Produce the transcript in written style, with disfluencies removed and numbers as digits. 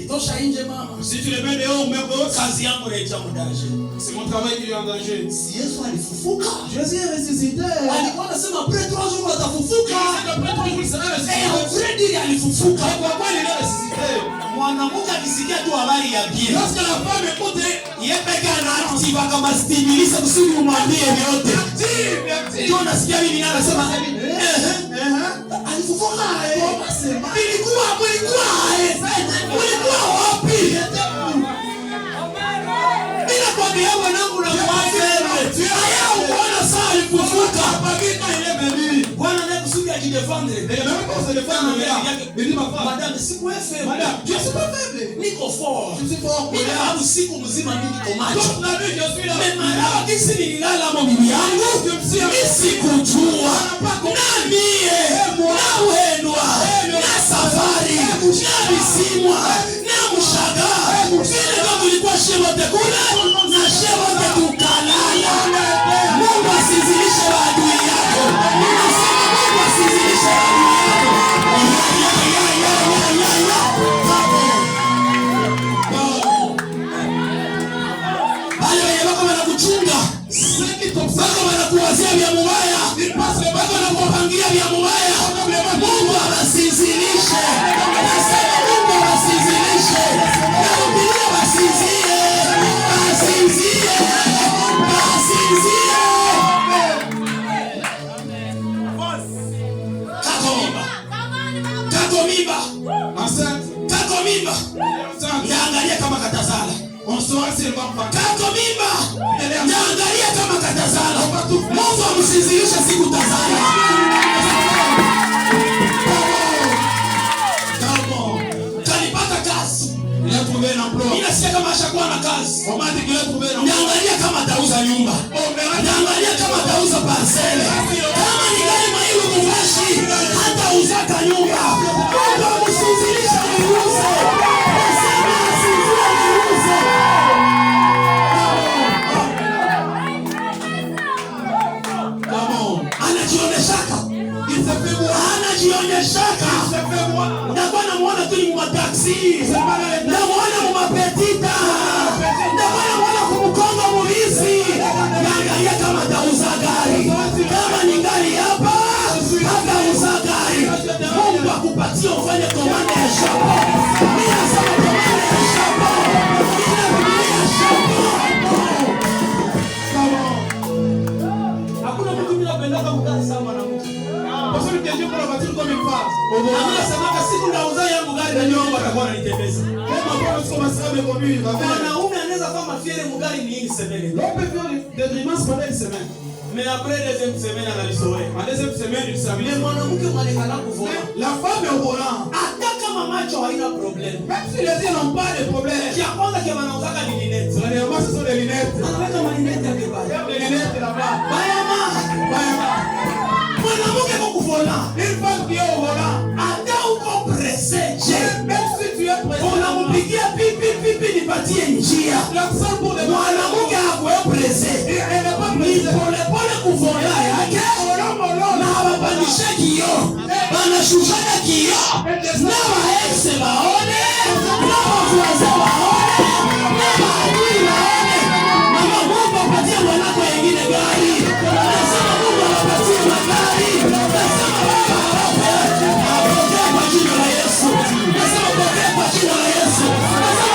Tosha nje mama. Si tu les mets dehors, on kazi yangu inaita mudaje. C'est mon travail qui est en danger. Si Yesu alifufuka, Jésus est ressuscité. Alikuwa anasema après 3 jours atafufuka. Après 3 jours il sera ressuscité. Alfredi alifufuka. Pourquoi il est ressuscité? Mwanamke akisikia tu habari ya bien. Lorsque la femme écoute, yepeke anaactiva kama stimulisa kusudi umwambie yote. Ndio nasikia mimi anasema alifufuka. Mulikuwa wapi? Bila kwambia mwanangu na mwaseme. Haya unaona saa alifufuka. Bwana ndiye kusudi ajidefendre. Madame siku FM. Madame, je suis pas faible. Niko fort. Je suis fort. Niko usiku mzima mimi niko macho. Toute la nuit je suis là. Mara kisi nilala hapo bibi yangu. Sikujua. Na mie. Na wendwa. Na safari. Na bisimwa. Na mshaga. Vile kama ulikuwa shewa tekula. Na shewa tetukalala. Mungu asizilishe adui yako. Mungu asizilishe adui yako. Bako wanakuwazia vya mubaya. Bako wanakupangia vya mubaya. Mungu abasizilishe. Nasema Mungu abasizilishe. Narudilia basizie. Basizie. Basizie. Kako mimba. Kako mimba. Naangalia kama katazala. Kako mimba. Naangalia kama katazala. Mungu amsizilishe siku tazala. Kalipata kazi. Ninasikia kama ashakuwa na kazi. Naangalia kama atauza nyumba. Naangalia kama atauza parcele. Kama ni gari mailu kufashi, hata uzaka nyumba. Mungu amsizilishe niuze. Anajionyeshaka. Ndakuwa namuona tu ni mataksi. Namuona mumapetita. Ndakuwa namuona kumukonga mulizi. Naangalia kama atauza gari. Kama ni gari hapa, hatauza gari. Mungu akupatie ufanye komanda ya shamba. Mimi nasema komanda ya shamba. Ninarudia shamba. Hakuna mtu bila pendaka mkazi sana na mtu. Parce que Dieu pour la voiture comme une phase. Anasema siku ndauza yangu gari na nyongo atakuwa ananitembeza. Kama kwa siku masaba me conduire. Wanaume anaweza kama fiere mugari ni une semaine. L'homme peut faire des grimaces pendant une semaine. Mais après deuxième semaine analisoea. La deuxième semaine il s'habille. Mwanamke mwanekana kuvola. La femme est au volant. Hata kama macho haina problème. Même si les yeux n'ont pas de problème. Kia kwanza kia wanauzaka ni lunettes. Généralement ce sont des lunettes. Anaweka lunettes ya kibaya. Des lunettes là-bas. Bayama. Mwanamke kwa kuvola. Une femme qui est au volant. Hata uko pressé. Même si tu es pressé. Unampigia pipi nipatie njia. Mwanamke hakuwa pressé. Pole kuvola yake. Na hawapandishe kioo. Wanashushana kioo. Na waekse bao.